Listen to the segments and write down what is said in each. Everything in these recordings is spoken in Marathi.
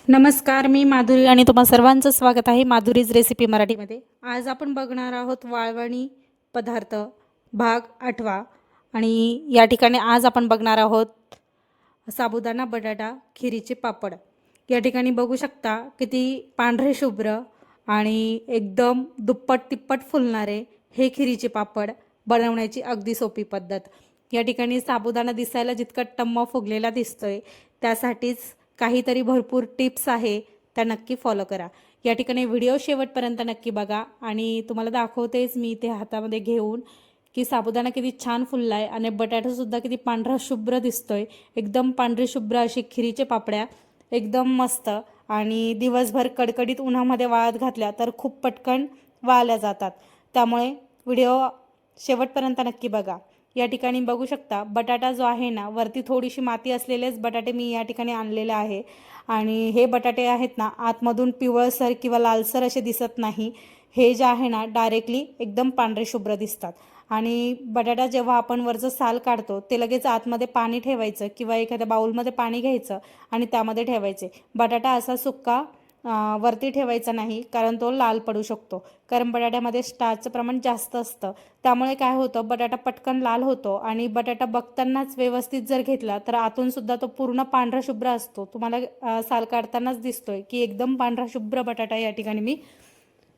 नमस्कार, मी माधुरी आणि तुम्हा सर्वांचं स्वागत आहे माधुरीज रेसिपी मराठीमध्ये। आज आपण बघणार आहोत वाळवणी पदार्थ भाग 8 आणि या ठिकाणी आज आपण बघणार आहोत साबुदाणा बटाटा खिरीचे पापड। या ठिकाणी बघू शकता किती पांढरे शुभ्र आणि एकदम दुप्पट तिप्पट फुलणारे हे खिरीचे पापड बनवण्याची अगदी सोपी पद्धत। या ठिकाणी साबुदाणा दिसायला जितका टम्म फुगलेला दिसतोय त्यासाठीच काहीतरी भरपूर टिप्स आहे त्या नक्की फॉलो करा। या ठिकाणी व्हिडिओ शेवटपर्यंत नक्की बघा आणि तुम्हाला दाखवतेच मी ते हातामध्ये घेऊन की साबुदाणा किती छान फुललाय आणि बटाटा सुद्धा किती पांढरा शुभ्र दिसतोय। एकदम पांढरी शुभ्र अशी खिरीचे पापड्या एकदम मस्त आणि दिवसभर कडकडीत उन्हामध्ये वाळत घातल्या तर खूप पटकन वाळल्या जातात। त्यामुळे व्हिडिओ शेवटपर्यंत नक्की बघा। या ठिकाणी बघू शकता बटाटा जो आहे ना वरती थोडीशी माती असलेलेच बटाटे मी या ठिकाणी आणलेले आहे आणि हे बटाटे आहेत ना आतमधून पिवळसर किंवा लालसर असे दिसत नाही। हे जे आहे ना डायरेक्टली एकदम पांढरे शुभ्र दिसतात आणि बटाटा जेव्हा आपण वरचं साल काढतो ते लगेच आतमध्ये पाणी ठेवायचं किंवा एखाद्या बाउलमध्ये पाणी घ्यायचं आणि त्यामध्ये ठेवायचे। बटाटा असा सुक्का वरती ठेवायचा नाही कारण तो लाल पडू शकतो, कारण बटाट्यामध्ये स्टार्चचं प्रमाण जास्त असतं। त्यामुळे काय होतं बटाटा पटकन लाल होतो आणि बटाटा बघतानाच व्यवस्थित जर घेतला तर आतून सुद्धा तो पूर्ण पांढरा शुभ्र असतो। तुम्हाला साल काढतानाच दिसतोय की एकदम पांढरा शुभ्र बटाटा या ठिकाणी मी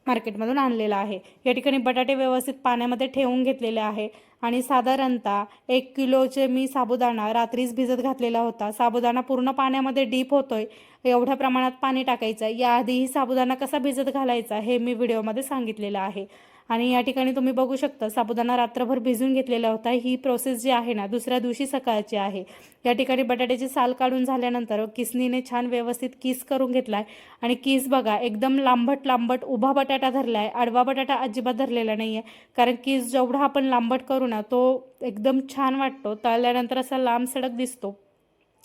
मार्केटमधून आणलेला आहे। या ठिकाणी बटाटे व्यवस्थित पाण्यामध्ये ठेवून घेतलेले आहे आणि साधारणतः 1 किलोचे मी साबुदाणा रात्रीच भिजत घातलेला होता। साबुदाणा पूर्ण पाण्यामध्ये डीप होतोय एवढ्या प्रमाणात पाणी टाकायचं। याआधीही साबुदाणा कसा भिजत घालायचा हे मी व्हिडिओमध्ये सांगितलेलं आहे आणि या ठिकाणी तुम्ही बघू शकता साबुदाणा रात्रभर भिजून घेतलेला होता। ही प्रोसेस जी आहे ना दुसऱ्या दिवशी सकाळची आहे। या ठिकाणी बटाट्याची साल काढून झाल्यानंतर किसनीने छान व्यवस्थित किस करून घेतलाय आणि किस बघा एकदम लांबट लांबट उभा बटाटा धरलाय, आडवा बटाटा अजिबात धरलेला नाहीये, कारण किस जेवढा आपण लांबट करू ना तो एकदम छान वाटतो, तळल्यानंतर असा लांब सडक दिसतो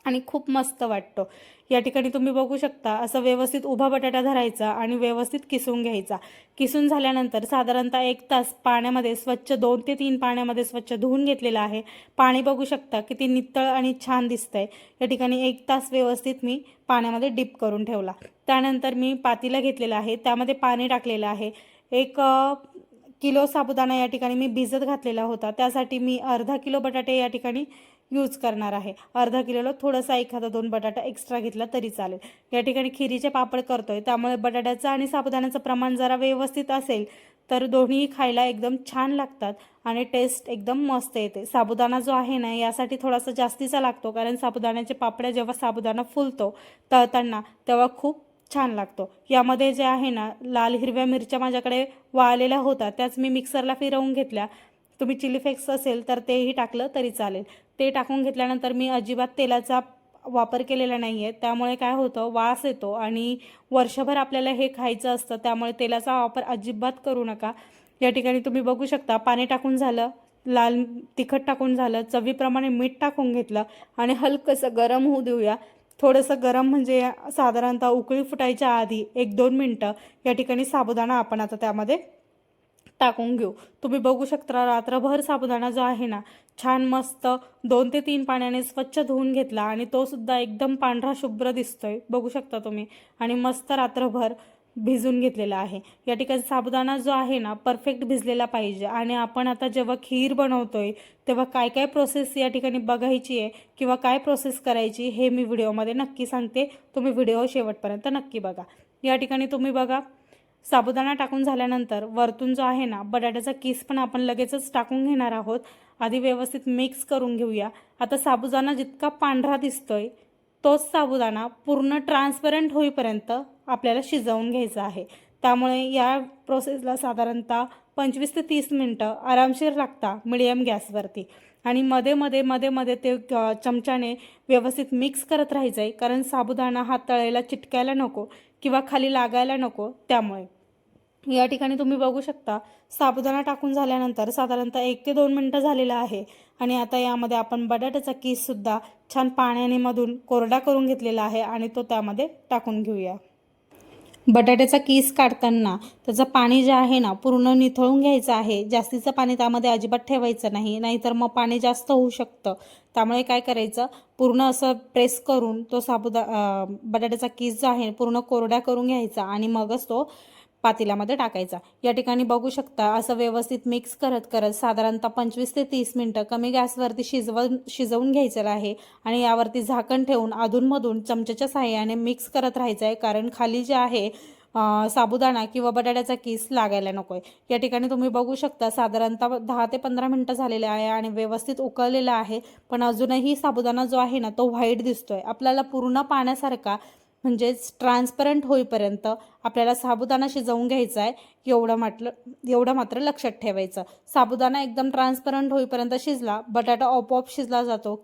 आणि खूप मस्त वाटतो। या ठिकाणी तुम्ही बघू शकता असं व्यवस्थित उभा बटाटा धरायचा आणि व्यवस्थित किसून घ्यायचा। किसून झाल्यानंतर साधारणतः 1 तास पाण्यामध्ये स्वच्छ 2 ते 3 पाण्यामध्ये स्वच्छ धुवून घेतलेलं आहे। पाणी बघू शकता किती नितळ आणि छान दिसतंय। या ठिकाणी 1 तास व्यवस्थित मी पाण्यामध्ये डिप करून ठेवला। त्यानंतर मी पातेलं घेतलेलं आहे, त्यामध्ये पाणी टाकलेलं आहे। 1 किलो साबुदाणा या ठिकाणी मी भिजत घातलेला होता, त्यासाठी मी अर्धा किलो बटाटे या ठिकाणी यूज करणार आहे। अर्धा किलोला थोडासा एखादा 2 बटाटा एक्स्ट्रा घेतला तरी चालेल। या ठिकाणी खिरीचे पापड करतोय त्यामुळे बटाट्याचं आणि साबुदाण्याचं प्रमाण जरा व्यवस्थित असेल तर दोन्ही खायला एकदम छान लागतात आणि टेस्ट एकदम मस्त येते। साबुदाणा जो आहे ना यासाठी थोडासा जास्तीचा लागतो, कारण साबुदाण्याचे पापड्या जेव्हा साबुदाणा फुलतो तळताना तेव्हा खूप छान लागतो। यामध्ये जे आहे ना लाल हिरव्या मिरच्या माझ्याकडे वाळलेल्या होत्या त्याच मी मिक्सरला फिरवून घेतल्या। तुम्ही चिली फ्लेक्स असेल तर तेही टाकलं तरी चालेल। ते टाकून घेतल्यानंतर मी अजिबात तेलाचा वापर केलेला नाहीये, त्यामुळे काय होतं वास येतो आणि वर्षभर आपल्याला हे खायचं असतं, त्यामुळे तेलाचा वापर अजिबात करू नका। या ठिकाणी तुम्ही बघू शकता पाणी टाकून झालं, लाल तिखट टाकून झालं, चवीप्रमाणे मीठ टाकून घेतलं आणि हलकंसं गरम होऊ देऊया। थोडंसं गरम म्हणजे साधारणतः उकळी फुटायच्या आधी 1-2 मिनटं या ठिकाणी साबुदाणा आपण आता त्यामध्ये टाकून घेऊ। तुम्ही बघू शकता रात्रभर साबुदाणा जो आहे ना छान मस्त 2 ते 3 पाण्याने स्वच्छ धुवून घेतला आणि तो सुद्धा एकदम पांढरा शुभ्र दिसतोय बघू शकता तुम्ही आणि मस्त रात्रभर भिजून घेतलेला आहे। या ठिकाणी साबुदाणा जो आहे ना परफेक्ट भिजलेला पाहिजे आणि आपण आता जेव्हा खीर बनवतोय तेव्हा काय काय प्रोसेस या ठिकाणी बघायची आहे किंवा काय प्रोसेस करायची हे मी व्हिडिओमध्ये नक्की सांगते, तुम्ही व्हिडिओ शेवटपर्यंत नक्की बघा। या ठिकाणी तुम्ही बघा साबुदाणा टाकून झाल्यानंतर वरतून जो आहे ना बटाट्याचा किस पण आपण लगेचच टाकून घेणार आहोत। आधी व्यवस्थित मिक्स करून घेऊया। आता साबुदाणा जितका पांढरा दिसतोय तोच साबुदाणा पूर्ण ट्रान्सपरंट होईपर्यंत आपल्याला शिजवून घ्यायचा आहे। त्यामुळे या प्रोसेसला साधारणतः 25 ते 30 मिनिटं आरामशीर लागतात मीडियम गॅसवरती आणि मध्ये मध्ये मध्ये मध्ये ते चमच्याने व्यवस्थित मिक्स करत राहायचं आहे, कारण साबुदाणा हा तळायला चिटकायला नको किंवा खाली लागायला नको। त्यामुळे या ठिकाणी तुम्ही बघू शकता साबुदाणा टाकून झाल्यानंतर साधारणतः 1 ते 2 मिनिटं झालेलं आहे आणि आता यामध्ये आपण बटाट्याचा किस सुद्धा छान पाण्याने मधून कोरडा करून घेतलेला आहे आणि तो त्यामध्ये टाकून घेऊया। बटाट्याचा किस काढताना त्याचं पाणी जे आहे ना पूर्ण निथळून घ्यायचं आहे. जास्तीचं पाणी त्यामध्ये अजिबात ठेवायचं नाही, नाहीतर मग पाणी जास्त होऊ शकतं. त्यामुळे काय करायचं, पूर्ण असं प्रेस करून तो बटाट्याचा किस जो आहे पूर्ण कोरडा करून घ्यायचा आणि मगच तो पातेल्यामध्ये टाकायचा. या ठिकाणी बघू शकता असं व्यवस्थित मिक्स करत करत साधारणतः 25 ते 30 मिनटं कमी गॅसवरती शिजवून घ्यायचं आहे आणि यावरती झाकण ठेवून अधूनमधून चमच्याच्या साहाय्याने मिक्स करत राहायचं आहे, कारण खाली जे आहे साबुदाणा किंवा बटाट्याचा किस लागायला नको आहे. या ठिकाणी तुम्ही बघू शकता साधारणतः 10 ते 15 मिनटं झालेले आहे आणि व्यवस्थित उकळलेला आहे, पण अजूनही साबुदाणा जो आहे ना तो व्हाईट दिसतोय. आपल्याला पूर्ण पाण्यासारखा म्हणजेच ट्रान्सपरंट होईपर्यंत आपल्याला साबुदाणा शिजवून घ्यायचा आहे. एवढं मात्र लक्षात ठेवायचं. साबुदाणा एकदम ट्रान्सपरंट होईपर्यंत शिजला, बटाटा आपोआप शिजला जातो.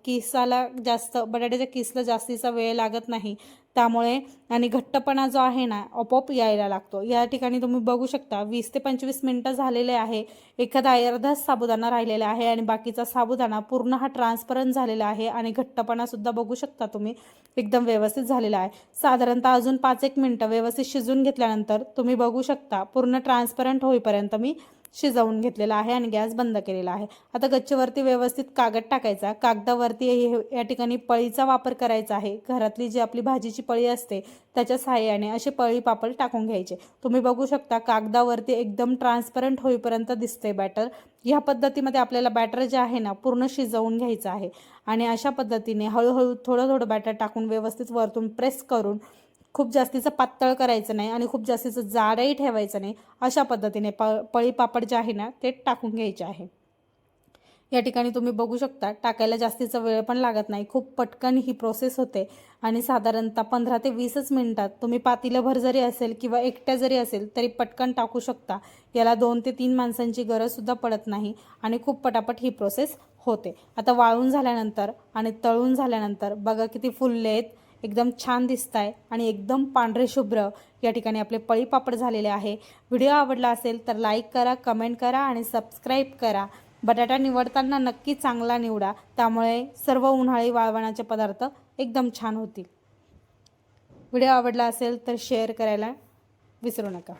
बटाट्याच्या किसला जास्तीचा वेळ लागत नाही, त्यामुळे आणि घट्टपणा जो आहे ना आपोआप यायला लागतो. या ठिकाणी तुम्ही बघू शकता 20 ते 25 मिनटं झालेले आहे. एखादा अर्धाच साबुदाणा राहिलेला आहे आणि बाकीचा साबुदाणा पूर्ण हा ट्रान्सपरंट झालेला आहे आणि घट्टपणा सुद्धा बघू शकता तुम्ही एकदम व्यवस्थित झालेला आहे. साधारणतः अजून 5-1 मिनटं व्यवस्थित शिजून घेतल्यानंतर तुम्ही बघू शकता पूर्ण ट्रान्सपरंट होईपर्यंत मी शिजवून घेतलेला आहे आणि गॅस बंद केलेला आहे. आता गच्चीवरती व्यवस्थित कागद टाकायचा. कागदावरती या ठिकाणी पळीचा वापर करायचा आहे. घरातली जी आपली भाजीची पळी असते त्याच्या सहाय्याने असे पळी पापड टाकून घ्यायचे. तुम्ही बघू शकता कागदावरती एकदम ट्रान्सपरंट होईपर्यंत दिसते बॅटर. ह्या पद्धतीमध्ये आपल्याला बॅटर जे आहे ना पूर्ण शिजवून घ्यायचं आहे आणि अशा पद्धतीने हळूहळू थोडं बॅटर टाकून व्यवस्थित वरतून प्रेस करून खूप जास्तीचं पातळ करायचं नाही आणि खूप जास्तीचं जाडही ठेवायचं नाही. अशा पद्धतीने पळी पापड जे आहे ना ते टाकून घ्यायचे आहे. या ठिकाणी तुम्ही बघू शकता टाकायला जास्तीचा वेळ पण लागत नाही, खूप पटकन ही प्रोसेस होते आणि साधारणतः 15 ते 20 मिनिटात तुम्ही पातेलभर जरी असेल किंवा एकट्या जरी असेल तरी पटकन टाकू शकता. याला 2 ते 3 माणसांची गरजसुद्धा पडत नाही आणि खूप पटापट ही प्रोसेस होते. आता वाळून झाल्यानंतर आणि तळून झाल्यानंतर बघा किती फुलले आहेत, एकदम छान दिसत आहे आणि एकदम पांढरे शुभ्र या ठिकाणी आपले पळी पापड झालेले आहे. व्हिडिओ आवडला असेल तर लाईक करा, कमेंट करा आणि सबस्क्राईब करा. बटाटा निवडताना नक्की चांगला निवडा, त्यामुळे सर्व उन्हाळी वाळवणाचे पदार्थ एकदम छान होतील. व्हिडिओ आवडला असेल तर शेअर करायला विसरू नका.